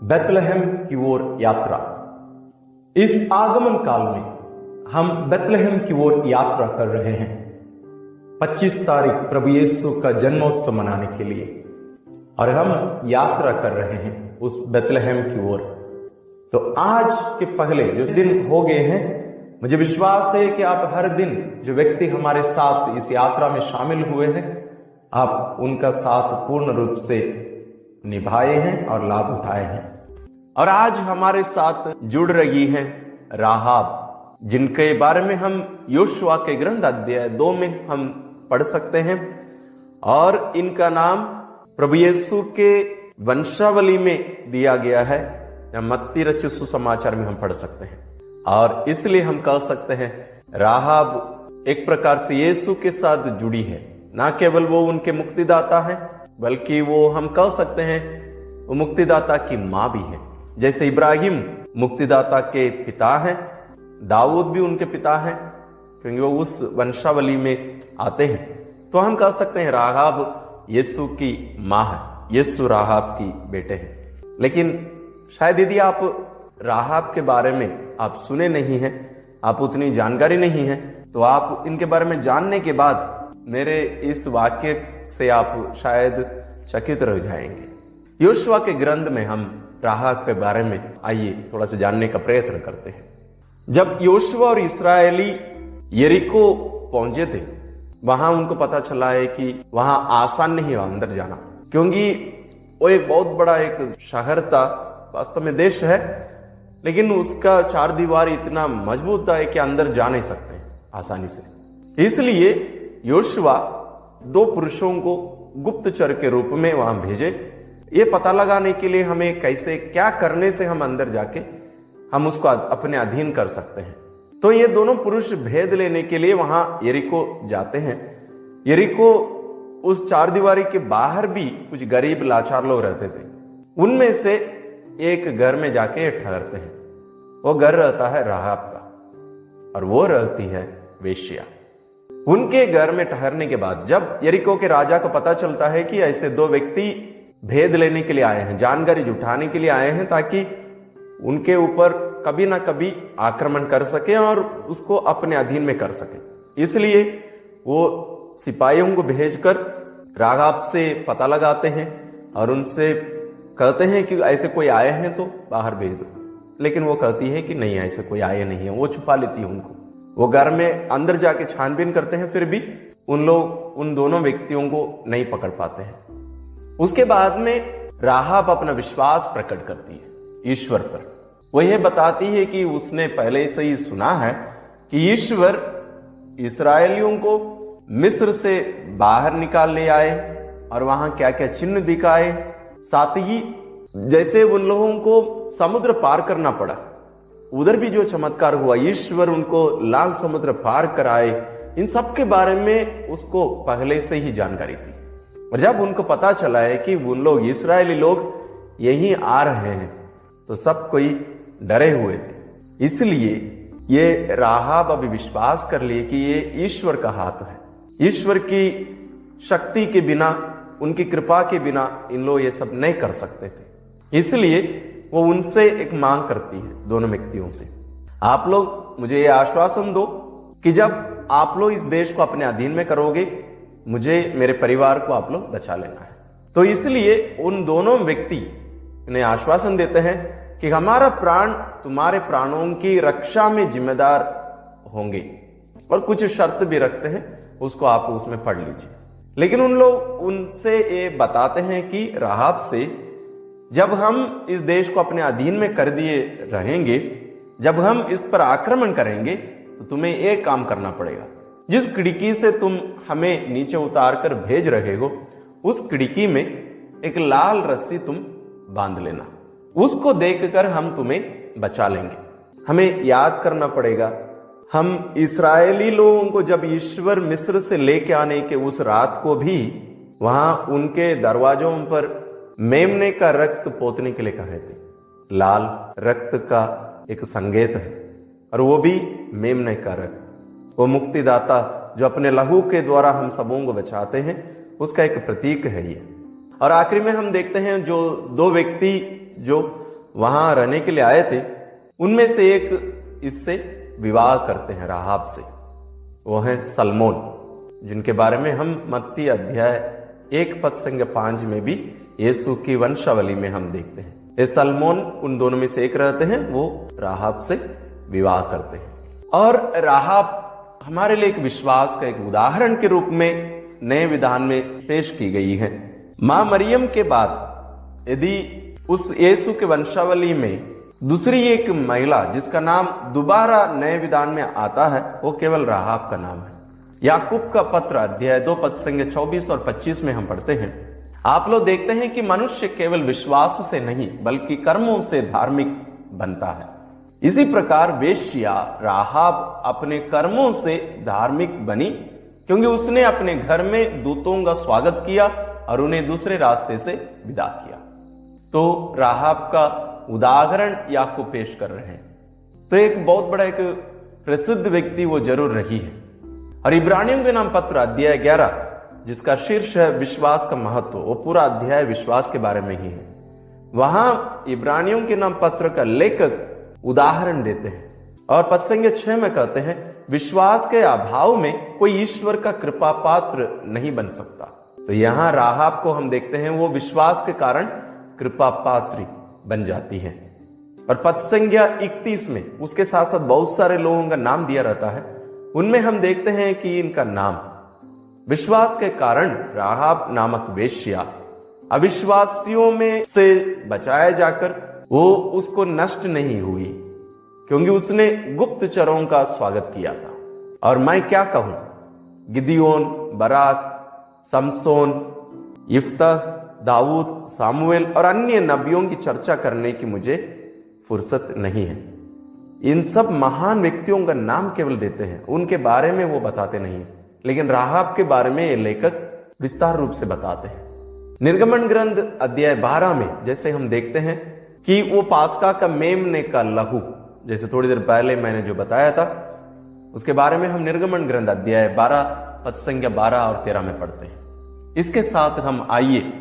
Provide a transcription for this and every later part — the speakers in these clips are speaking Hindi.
बेथलेहम की ओर यात्रा। इस आगमन काल में हम बेथलेहम की ओर यात्रा कर रहे हैं 25 तारीख प्रभु यीशु का जन्मोत्सव मनाने के लिए, और हम यात्रा कर रहे हैं उस बेथलेहम की ओर। तो आज के पहले जो दिन हो गए हैं, मुझे विश्वास है कि आप हर दिन जो व्यक्ति हमारे साथ इस यात्रा में शामिल हुए हैं, आप उनका साथ पूर्ण रूप से निभाए हैं और लाभ उठाए हैं। और आज हमारे साथ जुड़ रही है राहाब, जिनके बारे में हम योशुआ के ग्रंथ अध्याय 2 में हम पढ़ सकते हैं, और इनका नाम प्रभु यीशु के वंशावली में दिया गया है, या मत्ती रचित सुसमाचार में हम पढ़ सकते हैं। और इसलिए हम कह सकते हैं राहाब एक प्रकार से यीशु के साथ जुड़ी है। ना केवल वो उनके मुक्तिदाता है, बल्कि वो हम कह सकते हैं वो मुक्तिदाता की मां भी है। जैसे इब्राहिम मुक्तिदाता के पिता हैं, दाऊद भी उनके पिता हैं, क्योंकि वो उस वंशावली में आते हैं। तो हम कह सकते हैं राहाब यीशु की मां है, यीशु राहाब की बेटे हैं। लेकिन शायद यदि आप राहाब के बारे में आप सुने नहीं हैं, आप उतनी जानकारी नहीं है, तो आप इनके बारे में जानने के बाद मेरे इस वाक्य से आप शायद चकित रह जाएंगे। योशुआ के ग्रंथ में हम राहाब के बारे में आइए थोड़ा सा जानने का प्रयत्न करते हैं। जब योशुआ और इस्राएली यरीको पहुंचे थे, वहां उनको पता चला है कि वहां आसान नहीं है अंदर जाना, क्योंकि वो एक बहुत बड़ा एक शहर था, वास्तव में देश है, लेकिन उसका चार दीवार इतना मजबूत था कि अंदर जा नहीं सकते आसानी से। इसलिए योशुआ 2 पुरुषों को गुप्तचर के रूप में वहां भेजे, ये पता लगाने के लिए हमें कैसे क्या करने से हम अंदर जाके हम उसको अपने अधीन कर सकते हैं। तो ये दोनों पुरुष भेद लेने के लिए वहां यरीको जाते हैं। यरीको उस चार दीवारी के बाहर भी कुछ गरीब लाचार लोग रहते थे, उनमें से एक घर में जाके ठहरते हैं। वो घर रहता है राहाब का, और वो रहती है वेश्या। उनके घर में ठहरने के बाद जब यरीको के राजा को पता चलता है कि ऐसे 2 व्यक्ति भेद लेने के लिए आए हैं, जानकारी जुटाने के लिए आए हैं, ताकि उनके ऊपर कभी ना कभी आक्रमण कर सके और उसको अपने अधीन में कर सके, इसलिए वो सिपाहियों को भेजकर राहाब से पता लगाते हैं और उनसे कहते हैं कि ऐसे कोई आए हैं तो बाहर भेज दो। लेकिन वो कहती है कि नहीं, ऐसे कोई आए नहीं है। वो छुपा लेती है उनको। वो घर में अंदर जाके छानबीन करते हैं, फिर भी उन लोग उन दोनों व्यक्तियों को नहीं पकड़ पाते हैं। उसके बाद में राहाब अपना विश्वास प्रकट करती है ईश्वर पर। वो यह बताती है कि उसने पहले से ही सुना है कि ईश्वर इस्राएलियों को मिस्र से बाहर निकाल ले आए और वहां क्या क्या चिन्ह दिखाए, साथ ही जैसे उन लोगों को समुद्र पार करना पड़ा, उधर भी जो चमत्कार हुआ, ईश्वर उनको लाल समुद्र पार कराए, इन सब के बारे में उसको पहले से ही जानकारी थी। और जब उनको पता चला है कि उन लोग इस्राएली लोग यहीं आ रहे हैं, तो सब कोई डरे हुए थे। इसलिए ये राहाब अभी विश्वास कर लिए कि ये ईश्वर का हाथ है। ईश्वर की शक्ति के बिना, उनकी कृपा के बिना इन लोग ये सब नहीं कर सकते थे। इसलिए वो उनसे एक मांग करती है, दोनों व्यक्तियों से, आप लोग मुझे ये आश्वासन दो कि जब आप लोग इस देश को अपने अधीन में करोगे, मुझे मेरे परिवार को आप लोग बचा लेना है। तो इसलिए उन दोनों व्यक्ति ने आश्वासन देते हैं कि हमारा प्राण तुम्हारे प्राणों की रक्षा में जिम्मेदार होंगे, और कुछ शर्त भी रखते हैं, उसको आप उसमें पढ़ लीजिए। लेकिन उन लोग उनसे ये बताते हैं कि राहाब से, जब हम इस देश को अपने अधीन में कर दिए रहेंगे, जब हम इस पर आक्रमण करेंगे, तो तुम्हें एक काम करना पड़ेगा। जिस खिड़की से तुम हमें नीचे उतार कर भेज रहे हो, उस खिड़की में एक लाल रस्सी तुम बांध लेना, उसको देखकर हम तुम्हें बचा लेंगे। हमें याद करना पड़ेगा, हम इस्राएली लोगों को जब ईश्वर मिस्र से लेके आने के उस रात को भी वहां उनके दरवाजों पर मेमने का रक्त पोतने के लिए कहे थे। लाल रक्त का एक संकेत है, और वो भी मेमने का रक्त, वो मुक्तिदाता जो अपने लहू के द्वारा हम सबों को बचाते हैं, उसका एक प्रतीक है ये। और आखिरी में हम देखते हैं जो 2 व्यक्ति जो वहां रहने के लिए आए थे, उनमें से एक इससे विवाह करते हैं राहाब से। वो है सलमोन, जिनके बारे में हम मत्ती अध्याय 1:5 में भी यीशु की वंशावली में हम देखते हैं। ये सलमोन उन दोनों में से एक रहते हैं, वो राहाब से विवाह करते हैं। और राहाब हमारे लिए एक विश्वास का एक उदाहरण के रूप में नए विधान में पेश की गई है। मां मरियम के बाद यदि उस यीशु के वंशावली में दूसरी एक महिला जिसका नाम दोबारा नए विधान में आता है, वो केवल राहाब का नाम है। याकूब का पत्र अध्याय 2:24 और 25 में हम पढ़ते हैं, आप लोग देखते हैं कि मनुष्य केवल विश्वास से नहीं बल्कि कर्मों से धार्मिक बनता है। इसी प्रकार वेश्या राहाब अपने कर्मों से धार्मिक बनी, क्योंकि उसने अपने घर में दूतों का स्वागत किया और उन्हें दूसरे रास्ते से विदा किया। तो राहाब का उदाहरण याकूब पेश कर रहे हैं। तो एक बहुत बड़ा एक प्रसिद्ध व्यक्ति वो जरूर रही है। और इब्रानियों के नाम पत्र अध्याय 11, जिसका शीर्ष है विश्वास का महत्व, वो पूरा अध्याय विश्वास के बारे में ही है। वहां इब्रानियों के नाम पत्र का लेखक उदाहरण देते हैं और पद संख्या 6 में कहते हैं, विश्वास के अभाव में कोई ईश्वर का कृपा पात्र नहीं बन सकता। तो यहां राहाब को हम देखते हैं, वो विश्वास के कारण कृपा पात्री बन जाती है। और पद संख्या 31 में उसके साथ साथ बहुत सारे लोगों का नाम दिया रहता है। उनमें हम देखते हैं कि इनका नाम विश्वास के कारण राहाब नामक वेश्या अविश्वासियों में से बचाया जाकर वो उसको नष्ट नहीं हुई, क्योंकि उसने गुप्तचरों का स्वागत किया था। और मैं क्या कहूं, गिदियोन, बराक, समसोन, यिफ्तह, दाऊद, सामुएल और अन्य नबियों की चर्चा करने की मुझे फुर्सत नहीं है। इन सब महान व्यक्तियों का नाम केवल देते हैं, उनके बारे में वो बताते नहीं, लेकिन राहाब के बारे में ये लेखक विस्तार रूप से बताते हैं। निर्गमन ग्रंथ अध्याय 12 में जैसे हम देखते हैं कि वो पास्का का मेमने का लहू, जैसे थोड़ी देर पहले मैंने जो बताया था, उसके बारे में हम निर्गमन ग्रंथ अध्याय 12 पद संख्या 12 और 13 में पढ़ते हैं। इसके साथ हम आइए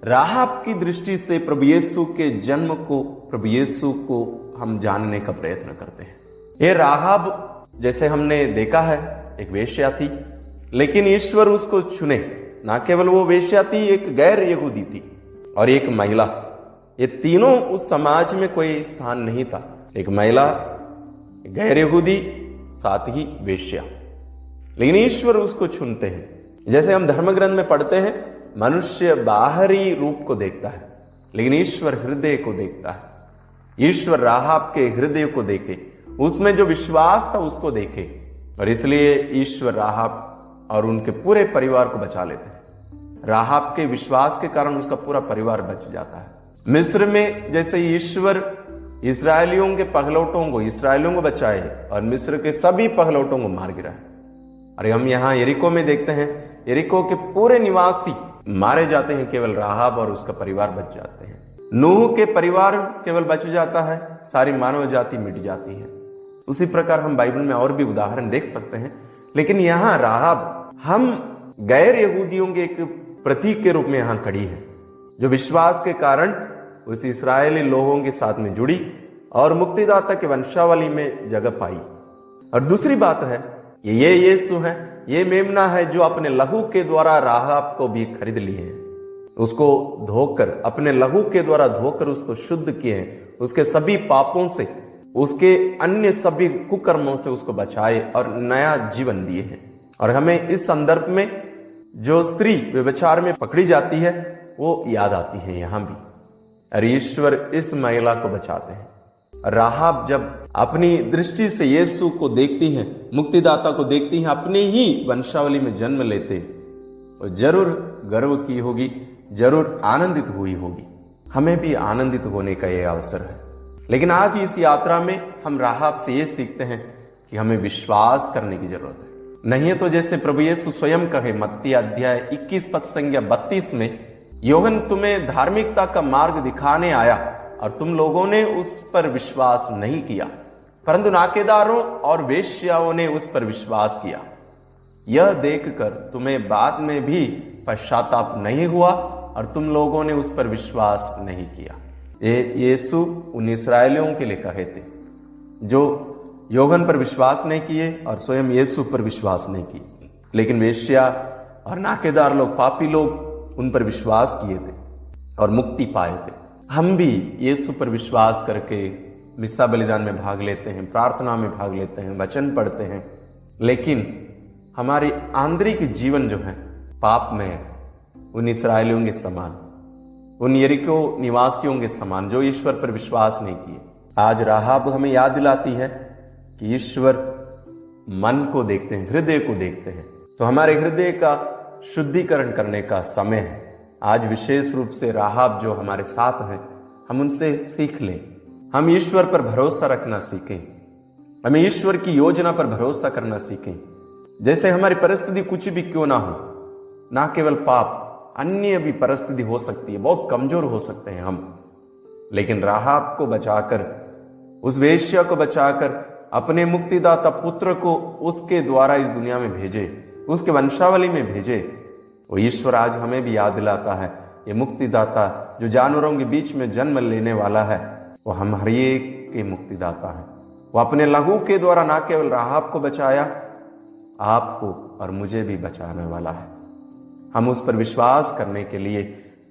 राहाब की दृष्टि से प्रभु यीशु के जन्म को, प्रभु यीशु को हम जानने का प्रयत्न करते हैं। ये राहाब जैसे हमने देखा है एक वेश्या थी, लेकिन ईश्वर उसको चुने। ना केवल वो वेश्या थी, एक गैर यहूदी थी और एक महिला। ये तीनों उस समाज में कोई स्थान नहीं था, एक महिला, गैर यहूदी, साथ ही वेश्या। लेकिन ईश्वर उसको चुनते हैं। जैसे हम धर्म ग्रंथ में पढ़ते हैं, मनुष्य बाहरी रूप को देखता है, लेकिन ईश्वर हृदय को देखता है। ईश्वर राहाब के हृदय को देखे, उसमें जो विश्वास था उसको देखे, और इसलिए ईश्वर राहाब और उनके पूरे परिवार को बचा लेते हैं। राहाब के विश्वास के कारण उसका पूरा परिवार बच जाता है। मिस्र में जैसे ईश्वर इस्राएलियों के पहलौटों को, इसराइलियों को बचाए और मिस्र के सभी पहलौटों को मार गिराए। अरे हम यहाँ यरीको में देखते हैं, यरीको के पूरे निवासी मारे जाते हैं, केवल राहाब और उसका परिवार बच जाते हैं। नूह के परिवार केवल बच जाता है, सारी मानव जाति मिट जाती है। उसी प्रकार हम बाइबल में और भी उदाहरण देख सकते हैं। लेकिन यहाँ राहाब हम गैर यहूदियों के एक प्रतीक के रूप में यहां खड़ी है, जो विश्वास के कारण उस इस्राएली लोगों के साथ में जुड़ी और मुक्तिदाता के वंशावली में जगह पाई। और दूसरी बात है, ये यीशु है, ये मेमना है जो अपने लहू के द्वारा राहाब को भी खरीद लिए हैं। उसको धोकर, अपने लहू के द्वारा धोकर उसको शुद्ध किए हैं, उसके सभी पापों से, उसके अन्य सभी कुकर्मों से उसको बचाए और नया जीवन दिए हैं। और हमें इस संदर्भ में जो स्त्री व्यभिचार में पकड़ी जाती है वो याद आती है यहां भी, और ईश्वर इस महिला को बचाते हैं। राहाब जब अपनी दृष्टि से यीशु को देखती है, मुक्तिदाता को देखती है, अपने ही वंशावली में जन्म लेते, और जरूर गर्व की होगी, जरूर आनंदित हुई होगी। हमें भी आनंदित होने का यह अवसर है। लेकिन आज इस यात्रा में हम राहाब से ये सीखते हैं कि हमें विश्वास करने की जरूरत है। नहीं तो जैसे प्रभु यीशु स्वयं कहे मत्ती अध्याय 21 पद संख्या 32 में, योहन तुम्हें धार्मिकता का मार्ग दिखाने आया और तुम लोगों ने उस पर विश्वास नहीं किया, परंतु नाकेदारों और वेश्याओं ने उस पर विश्वास किया। यह देखकर तुम्हें बाद में भी पश्चाताप नहीं हुआ और तुम लोगों ने उस पर विश्वास नहीं किया। ये यीशु उन इस्राएलियों के लिए कहे थे जो यूहन्ना पर विश्वास नहीं किए और स्वयं यीशु पर विश्वास नहीं किए, लेकिन वेश्या और नाकेदार लोग, पापी लोग उन पर विश्वास किए थे और मुक्ति पाए थे। हम भी यीशु पर विश्वास करके मिस्सा बलिदान में भाग लेते हैं, प्रार्थना में भाग लेते हैं, वचन पढ़ते हैं, लेकिन हमारी आंतरिक जीवन जो है पाप में है, उन इस्राएलियों के समान, उन यरीको निवासियों के समान जो ईश्वर पर विश्वास नहीं किए। आज राहाब हमें याद दिलाती है कि ईश्वर मन को देखते हैं, हृदय को देखते हैं। तो हमारे हृदय का शुद्धिकरण करने का समय है। आज विशेष रूप से राहाब जो हमारे साथ हैं, हम उनसे सीख लें। हम ईश्वर पर भरोसा रखना सीखें, हमें ईश्वर की योजना पर भरोसा करना सीखें। जैसे हमारी परिस्थिति कुछ भी क्यों ना हो, ना केवल पाप, अन्य भी परिस्थिति हो सकती है, बहुत कमजोर हो सकते हैं हम, लेकिन राहाब को बचाकर, उस वेश्या को बचाकर, अपने मुक्तिदाता पुत्र को उसके द्वारा इस दुनिया में भेजे, उसके वंशावली में भेजे। वो ईश्वर आज हमें भी याद दिलाता है, ये मुक्तिदाता जो जानवरों के बीच में जन्म लेने वाला है, वो हम हर एक के मुक्तिदाता है। वो अपने लहू के द्वारा ना केवल राहाब को बचाया, आपको और मुझे भी बचाने वाला है। हम उस पर विश्वास करने के लिए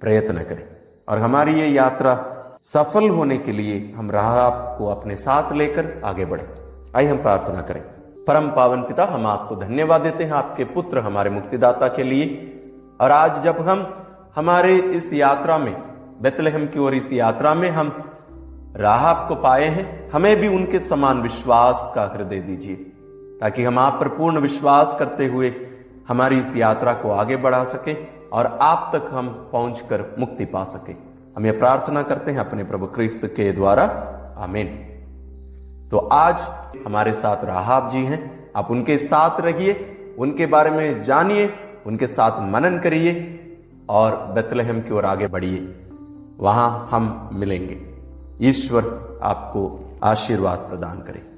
प्रयत्न करें और हमारी ये यात्रा सफल होने के लिए हम राहाब को अपने साथ लेकर आगे बढ़े। आइए हम प्रार्थना करें। परम पावन पिता, हम आपको धन्यवाद देते हैं आपके पुत्र हमारे मुक्तिदाता के लिए। और आज जब हम हमारे इस यात्रा में, बेतलहम की ओर इस यात्रा में हम राहाब को पाए हैं, हमें भी उनके समान विश्वास का हृदय दीजिए, ताकि हम आप पर पूर्ण विश्वास करते हुए हमारी इस यात्रा को आगे बढ़ा सके और आप तक हम पहुंचकर मुक्ति पा सके। हम ये प्रार्थना करते हैं अपने प्रभु क्रिस्त के द्वारा, आमीन। तो आज हमारे साथ राहाब जी हैं, आप उनके साथ रहिए, उनके बारे में जानिए, उनके साथ मनन करिए और बेतलहम की ओर आगे बढ़िए, वहां हम मिलेंगे। ईश्वर आपको आशीर्वाद प्रदान करे।